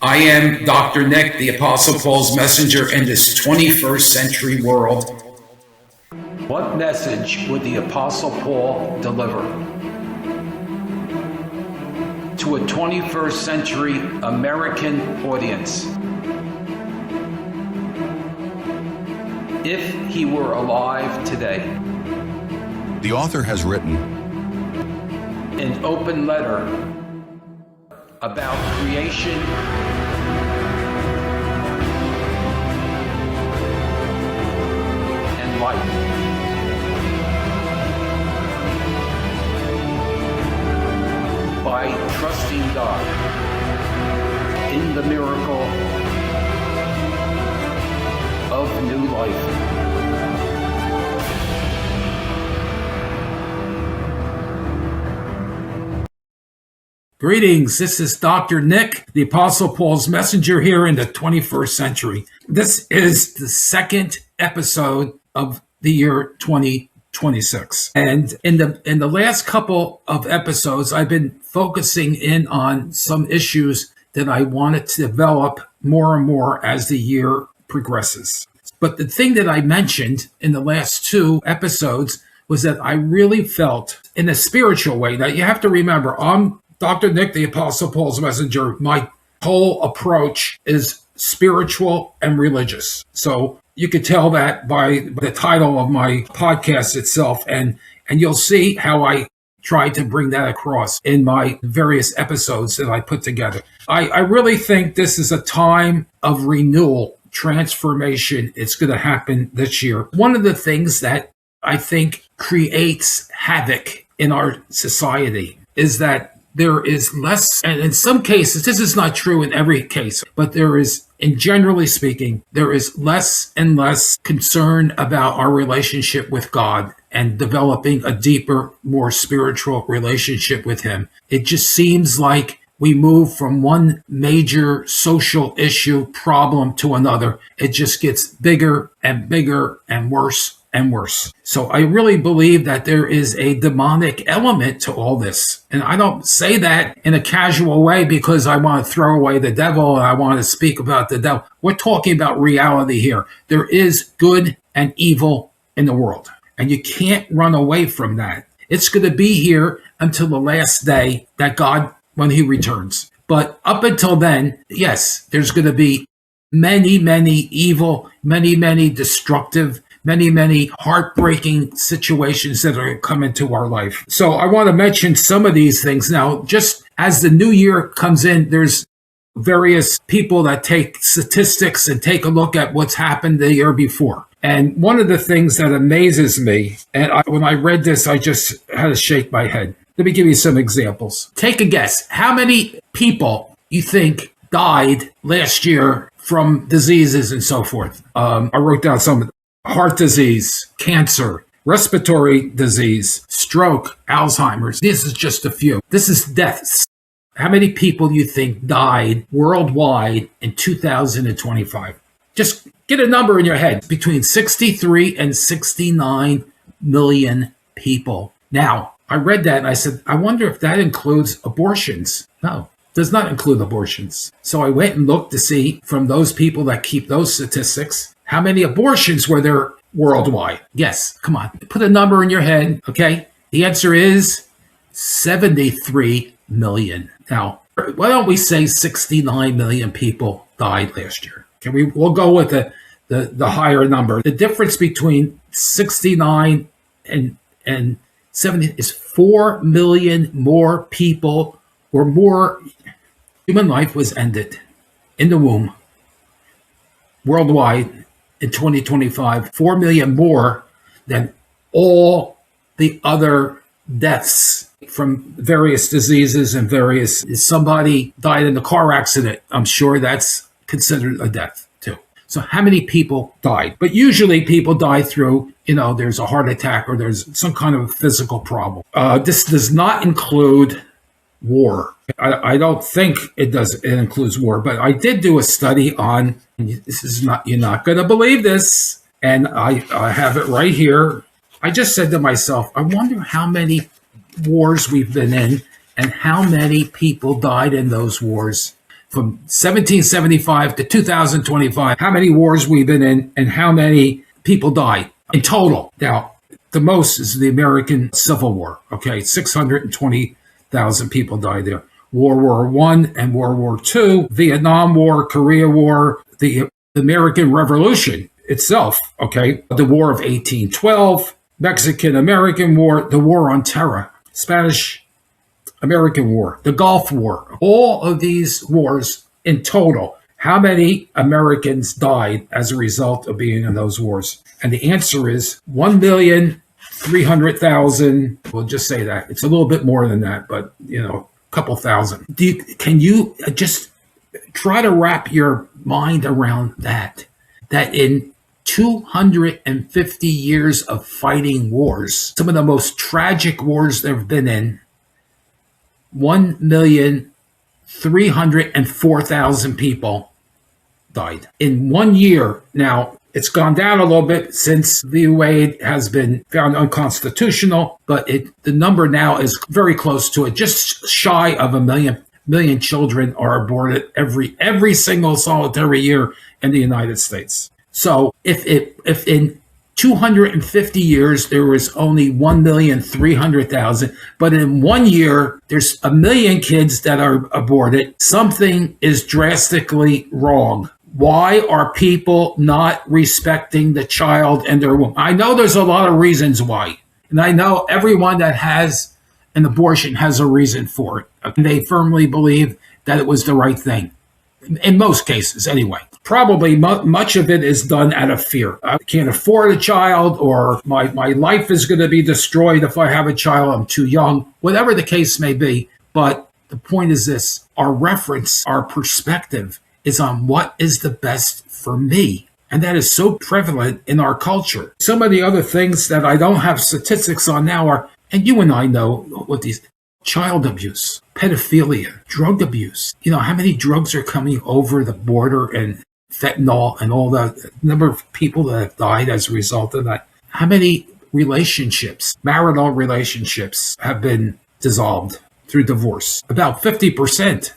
I am Dr. Nick, the Apostle Paul's messenger in this 21st century world. What message would the Apostle Paul deliver to a 21st century American audience if he were alive today? The author has written an open letter about creation and life. By trusting God in the miracle of new life. Greetings, this is Dr. Nick, the Apostle Paul's messenger here in the 21st century. This is the second episode of the year 2026. And in the last couple of episodes, I've been focusing in on some issues that I wanted to develop more and more as the year progresses. But the thing that I mentioned in the last two episodes was that I really felt in a spiritual way. Now, you have to remember, I'm Dr. Nick, the Apostle Paul's messenger. My whole approach is spiritual and religious. So you could tell that by the title of my podcast itself, and you'll see how I try to bring that across in my various episodes that I put together. I really think this is a time of renewal, transformation. It's going to happen this year. One of the things that I think creates havoc in our society is that there is less, and in some cases, this is not true in every case, but there is, and generally speaking, there is less and less concern about our relationship with God and developing a deeper, more spiritual relationship with Him. It just seems like we move from one major social issue, problem to another. It just gets bigger and bigger and worse and worse. So I really believe that there is a demonic element to all this. And I don't say that in a casual way because I want to throw away the devil and I want to speak about the devil. We're talking about reality here. There is good and evil in the world, and you can't run away from that. It's going to be here until the last day that God, when He returns. But up until then, yes, there's going to be many, many evil, many destructive, many heartbreaking situations that are coming to our life. So I want to mention some of these things now. Just as the new year comes in, there's various people that take statistics and take a look at what's happened the year before. And one of the things that amazes me, and when I read this, I just had to shake my head. Let me give you some examples. Take a guess. How many people you think died last year from diseases and so forth? I wrote down some of them. Heart disease, cancer, respiratory disease, stroke, Alzheimer's. This is just a few. This is deaths. How many people do you think died worldwide in 2025? Just get a number in your head. Between 63 and 69 million people. Now, I read that and I said, I wonder if that includes abortions. No, does not include abortions. So I went and looked to see from those people that keep those statistics, how many abortions were there worldwide? Yes, come on. Put a number in your head, okay? The answer is 73 million. Now, why don't we say 69 million people died last year? We'll go with the higher number. The difference between 69 and 70 is 4 million more people, or more human life was ended in the womb worldwide in 2025, 4 million more than all the other deaths from various diseases and various. Somebody died in a car accident. I'm sure that's considered a death too. So how many people died? But usually people die through, there's a heart attack or there's some kind of physical problem. This does not include war. I don't think it does. It includes war, but I did do a study on. This is not. You're not going to believe this, and I have it right here. I just said to myself, I wonder how many wars we've been in and how many people died in those wars. from 1775 to 2025, how many wars we've been in and how many people died in total. Now, the most is the American Civil War. Okay, 620,000 people died there. World War One and World War Two, Vietnam War, Korea War, the American Revolution itself. Okay, the War of 1812, Mexican-American War, the War on Terror, Spanish-American War, the Gulf War. All of these wars in total, how many Americans died as a result of being in those wars? And the answer is 1,300,000. We'll just say that. It's a little bit more than that, but, a couple thousand. Can you just try to wrap your mind around that? That in 250 years of fighting wars, some of the most tragic wars there have been in, 1,304,000 people died in 1 year. Now, it's gone down a little bit since Lee Wade has been found unconstitutional, but the number now is very close to it. Just shy of a million children are aborted every single solitary year in the United States. So if in 250 years there was only 1,300,000, but in 1 year there's 1 million kids that are aborted, something is drastically wrong. Why are people not respecting the child and their womb? I know there's a lot of reasons why. And I know everyone that has an abortion has a reason for it. They firmly believe that it was the right thing. In most cases, anyway. Probably much of it is done out of fear. I can't afford a child, or my life is going to be destroyed if I have a child. I'm too young. Whatever the case may be. But the point is this. Our reference, our perspective is on what is the best for me. And that is so prevalent in our culture. Some of the other things that I don't have statistics on now are, and you and I know what these, child abuse, pedophilia, drug abuse. How many drugs are coming over the border, and fentanyl and all the number of people that have died as a result of that. How many relationships, marital relationships, have been dissolved through divorce? About 50%.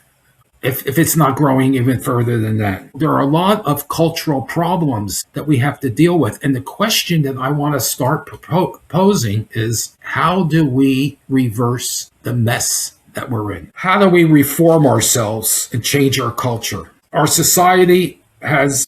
If it's not growing even further than that. There are a lot of cultural problems that we have to deal with. And the question that I want to start proposing is, how do we reverse the mess that we're in? How do we reform ourselves and change our culture? Our society has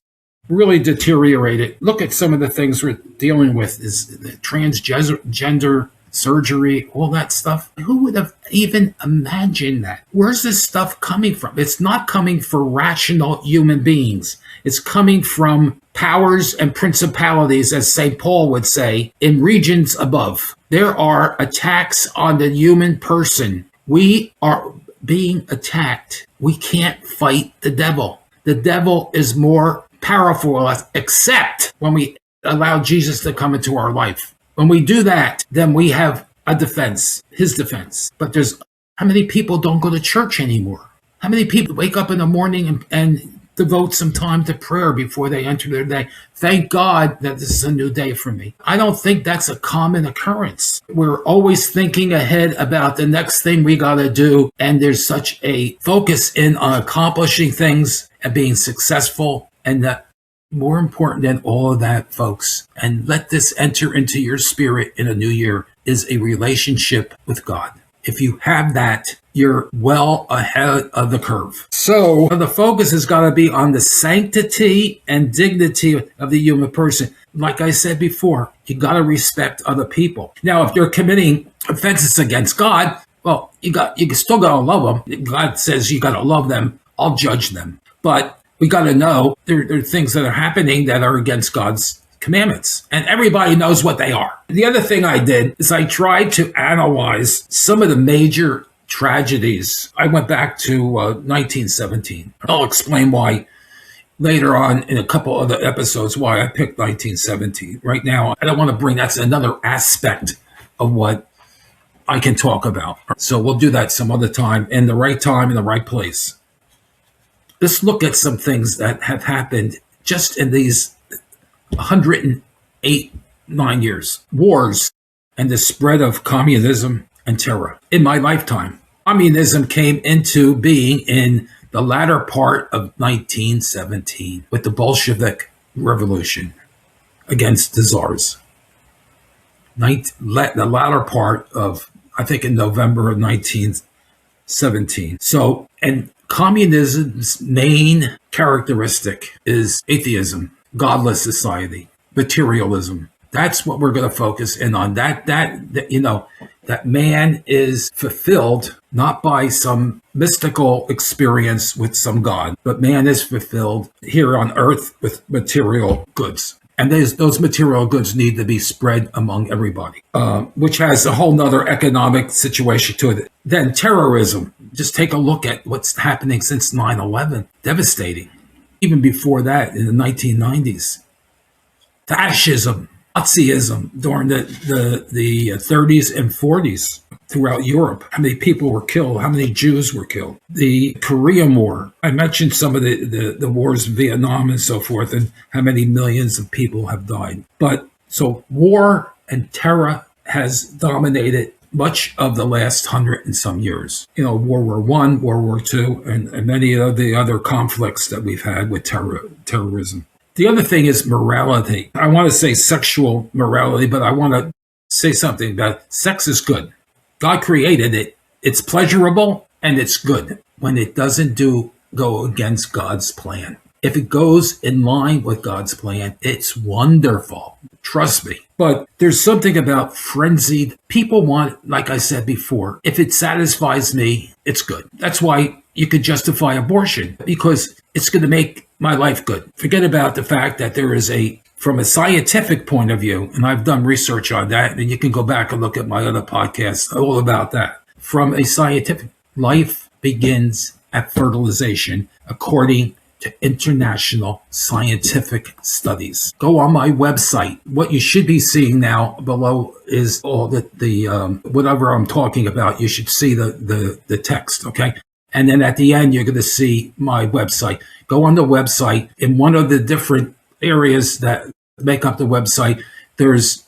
really deteriorated. Look at some of the things we're dealing with, is the transgender surgery, all that stuff. Who would have even imagined that? Where's this stuff coming from? It's not coming from rational human beings. It's coming from powers and principalities, as St. Paul would say, in regions above. There are attacks on the human person. We are being attacked. We can't fight the devil. The devil is more powerful, except when we allow Jesus to come into our life. When we do that, then we have a defense, his defense. But how many people don't go to church anymore? How many people wake up in the morning and devote some time to prayer before they enter their day? Thank God that this is a new day for me. I don't think that's a common occurrence. We're always thinking ahead about the next thing we got to do. And there's such a focus in on accomplishing things and being successful. And that more important than all of that, folks, and let this enter into your spirit in a new year, is a relationship with God. If you have that, you're well ahead of the curve. So the focus has got to be on the sanctity and dignity of the human person. Like I said before, you got to respect other people. Now, if they're committing offenses against God, well, you still got to love them. God says you got to love them. I'll judge them. But we got to know there are things that are happening that are against God's commandments, and everybody knows what they are. The other thing I did is I tried to analyze some of the major tragedies. I went back to 1917. I'll explain why later on in a couple other episodes why I picked 1917. Right now, I don't want to that's another aspect of what I can talk about. So we'll do that some other time, in the right time, in the right place. Let's look at some things that have happened just in these 108-9 years. Wars and the spread of communism and terror. In my lifetime, communism came into being in the latter part of 1917 with the Bolshevik Revolution against the Tsars. The latter part of, I think, in November of 1917. So, and communism's main characteristic is atheism, godless society, materialism. That's what we're going to focus in on. That man is fulfilled not by some mystical experience with some God, but man is fulfilled here on earth with material goods. And those material goods need to be spread among everybody, which has a whole nother economic situation to it. Then terrorism. Just take a look at what's happening since 9/11. Devastating. Even before that, in the 1990s. Fascism, Nazism during the 30s and 40s throughout Europe. How many people were killed? How many Jews were killed? The Korean War. I mentioned some of the wars in Vietnam and so forth, and how many millions of people have died. But so war and terror has dominated much of the last 100 and some years. World War I, World War II, and many of the other conflicts that we've had with terrorism. The other thing is morality. I want to say sexual morality, but I want to say something about sex is good. God created it. It's pleasurable and it's good when it doesn't go against God's plan. If it goes in line with God's plan, it's wonderful. Trust me. But there's something about frenzied. People want, like I said before, if it satisfies me, it's good. That's why you could justify abortion, because it's going to make my life good. Forget about the fact that there is from a scientific point of view, and I've done research on that, and you can go back and look at my other podcasts all about that. From a scientific, life begins at fertilization, according to international scientific studies. Go on my website. What you should be seeing now below is all the whatever I'm talking about. You should see the text, okay? And then at the end, you're going to see my website. Go on the website. In one of the different areas that make up the website, there's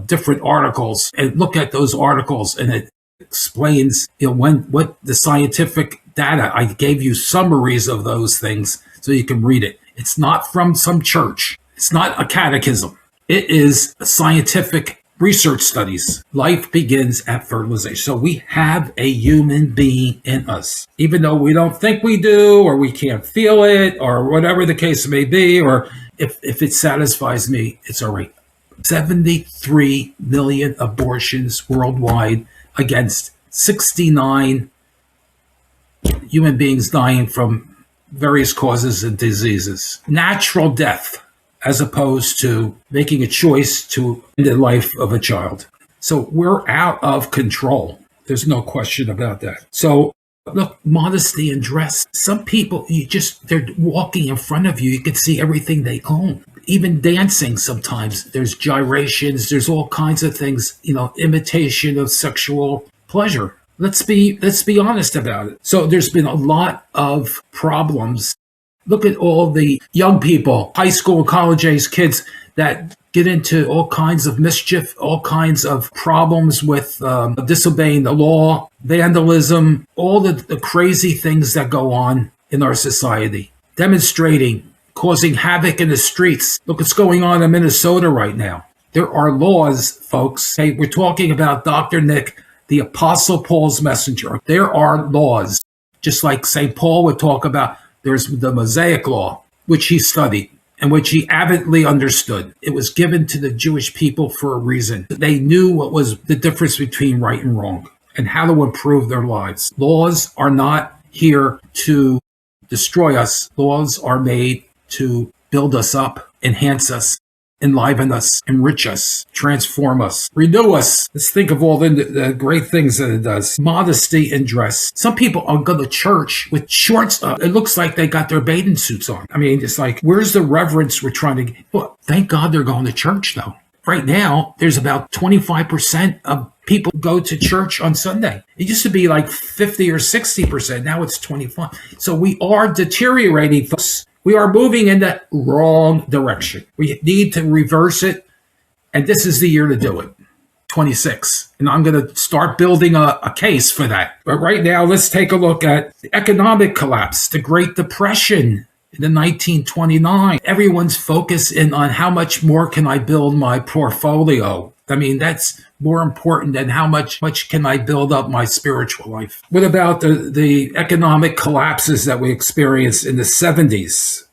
different articles. And look at those articles, and it explains what the scientific data. I gave you summaries of those things so you can read it. It's not from some church. It's not a catechism. It is scientific research studies. Life begins at fertilization. So we have a human being in us. Even though we don't think we do, or we can't feel it, or whatever the case may be, or if it satisfies me, it's all right. 73 million abortions worldwide against 69 human beings dying from various causes and diseases. Natural death, as opposed to making a choice to end the life of a child. So we're out of control. There's no question about that. So look, modesty in dress. Some people, they're walking in front of you. You can see everything they own. Even dancing sometimes. There's gyrations. There's all kinds of things, imitation of sexual pleasure. Let's be honest about it. So there's been a lot of problems. Look at all the young people, high school and college age kids that get into all kinds of mischief, all kinds of problems with disobeying the law, vandalism, all the crazy things that go on in our society. Demonstrating, causing havoc in the streets. Look what's going on in Minnesota right now. There are laws, folks. Hey, we're talking about Dr. Nick, the Apostle Paul's messenger. There are laws, just like St. Paul would talk about. There's the Mosaic law, which he studied and which he avidly understood. It was given to the Jewish people for a reason. They knew what was the difference between right and wrong and how to improve their lives. Laws are not here to destroy us. Laws are made to build us up, enhance us, enliven us, enrich us, transform us, renew us. Let's think of all the great things that it does. Modesty in dress. Some people go to church with shorts up. It looks like they got their bathing suits on. I mean, it's like, where's the reverence we're trying to get? Well, thank God they're going to church, though. Right now, there's about 25% of people go to church on Sunday. It used to be like 50 or 60%. Now it's 25. So we are deteriorating, folks. We are moving in the wrong direction. We need to reverse it, and this is the year to do it. 2026. And I'm going to start building a case for that. But right now, let's take a look at the economic collapse, the Great Depression in the 1929. Everyone's focusing on how much more can I build my portfolio. I mean, that's more important than how much can I build up my spiritual life. What about the economic collapses that we experienced in the 70s,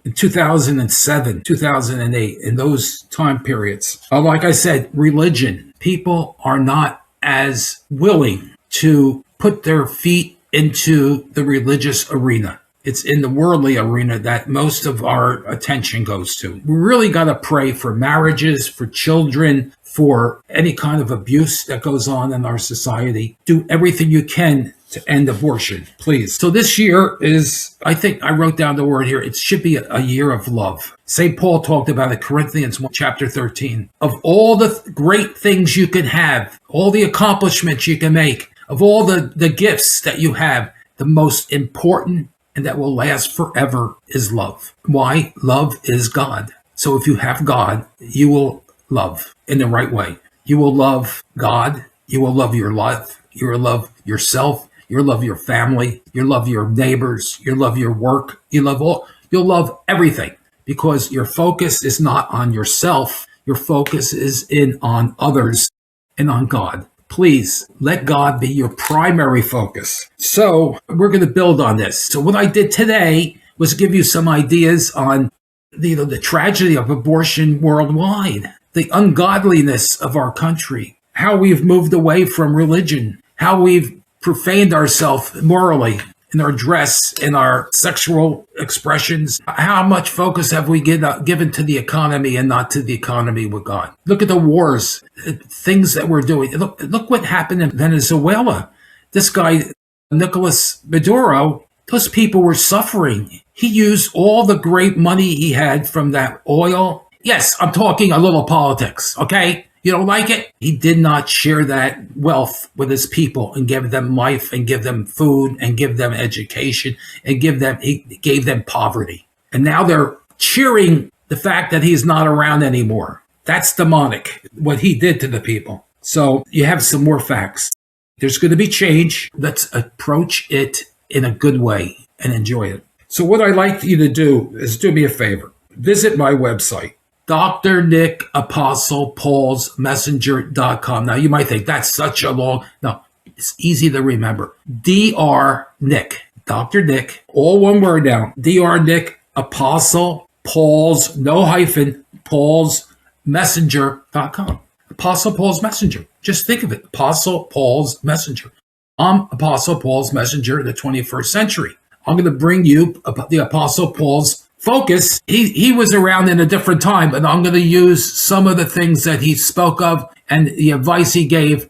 in 2007, 2008, in those time periods? Like I said, religion. People are not as willing to put their feet into the religious arena. It's in the worldly arena that most of our attention goes to. We really got to pray for marriages, for children, for any kind of abuse that goes on in our society. Do everything you can to end abortion, please. So this year is, I think I wrote down the word here, it should be a year of love. St. Paul talked about it, Corinthians 1, chapter 13. Of all the great things you can have, all the accomplishments you can make, of all the gifts that you have, the most important and that will last forever is love. Why? Love is God. So if you have God, you will love in the right way. You will love God. You will love your life. You will love yourself. You'll love your family. You'll love your neighbors. You'll love your work. You'll love everything because your focus is not on yourself. Your focus is on others and on God. Please let God be your primary focus. So we're going to build on this. So what I did today was give you some ideas on the tragedy of abortion worldwide, the ungodliness of our country, how we've moved away from religion, how we've profaned ourselves morally in our dress, in our sexual expressions. How much focus have we given to the economy and not to the economy with God? Look at the wars, things that we're doing. Look what happened in Venezuela. This guy, Nicolas Maduro, those people were suffering. He used all the great money he had from that oil. Yes, I'm talking a little politics, okay? You don't like it? He did not share that wealth with his people and give them life and give them food and give them education and he gave them poverty. And now they're cheering the fact that he's not around anymore. That's demonic, what he did to the people. So you have some more facts. There's going to be change. Let's approach it in a good way and enjoy it. So what I'd like you to do is do me a favor. Visit my website. Dr. Nick Apostle Paul's Messenger.com. Now you might think that's such a long, no, it's easy to remember. Dr. Nick, Dr. Nick, all one word now. Dr. Nick Apostle Paul's, no hyphen, Paul's Messenger.com. Apostle Paul's Messenger. Just think of it. Apostle Paul's Messenger. I'm Apostle Paul's Messenger in the 21st century. I'm going to bring you the Apostle Paul's focus. He was around in a different time, and I'm going to use some of the things that he spoke of and the advice he gave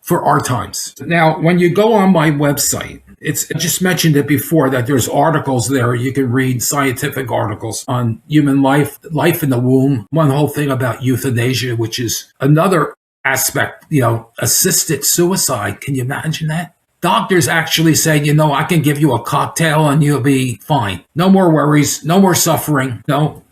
for our times. Now, when you go on my website, I just mentioned it before that there's articles there. You can read scientific articles on human life in the womb, one whole thing about euthanasia, which is another aspect, assisted suicide. Can you imagine that? Doctors actually say, I can give you a cocktail and you'll be fine. No more worries, no more suffering. No,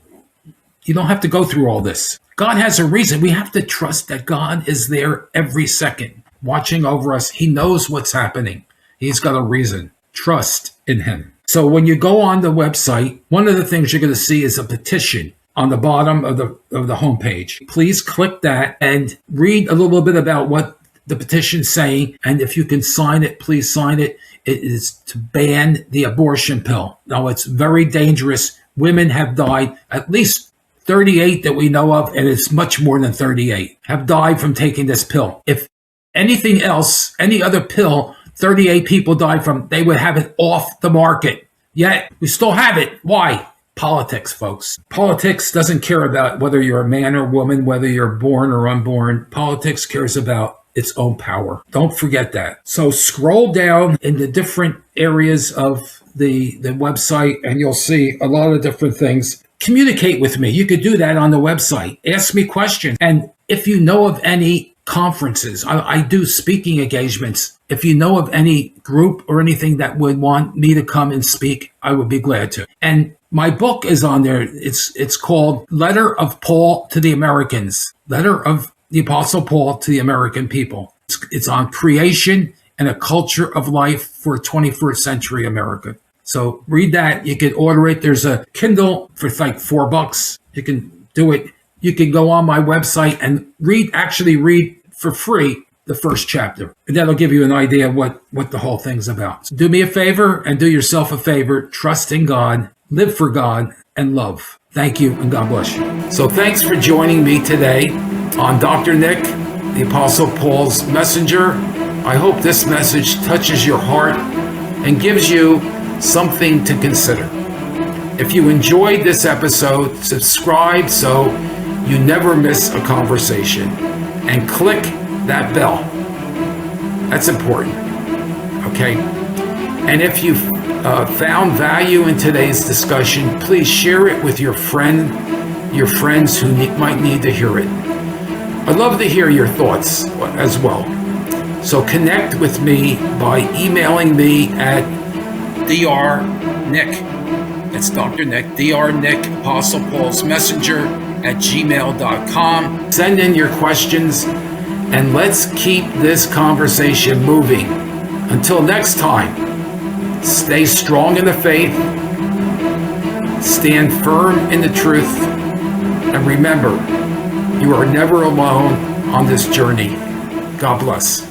you don't have to go through all this. God has a reason. We have to trust that God is there every second, watching over us. He knows what's happening. He's got a reason. Trust in him. So when you go on the website, one of the things you're going to see is a petition on the bottom of the homepage. Please click that and read a little bit about what the petition saying, and if you can sign it, please sign it. It is to ban the abortion pill. Now, it's very dangerous. Women have died, at least 38 that we know of, and it's much more than 38, have died from taking this pill. If anything else, any other pill, 38 people died from, they would have it off the market. Yet, we still have it. Why? Politics, folks. Politics doesn't care about whether you're a man or woman, whether you're born or unborn. Politics cares about its own power. Don't forget that. So scroll down in the different areas of the website and you'll see a lot of different things. Communicate with me. You could do that on the website. Ask me questions. And if you know of any conferences, I do speaking engagements. If you know of any group or anything that would want me to come and speak, I would be glad to. And my book is on there. It's called Letter of Paul to the Americans. Letter of the Apostle Paul to the American people. It's on creation and a culture of life for 21st century America. So read that. You can order it. There's a Kindle for like $4. You can do it. You can go on my website and actually read for free the first chapter. And that'll give you an idea of what the whole thing's about. So do me a favor and do yourself a favor. Trust in God, live for God, and love. Thank you, and God bless you. So thanks for joining me today on Dr. Nick, the Apostle Paul's messenger. I hope this message touches your heart and gives you something to consider. If you enjoyed this episode, subscribe so you never miss a conversation, and click that bell. That's important, okay? And if you found value in today's discussion, please share it with your friends who might need to hear it. I'd love to hear your thoughts as well. So connect with me by emailing me at drnick, that's Dr. Nick, drnick, Apostle Paul's Messenger @gmail.com. Send in your questions and let's keep this conversation moving. Until next time, stay strong in the faith, stand firm in the truth, and remember, you are never alone on this journey. God bless.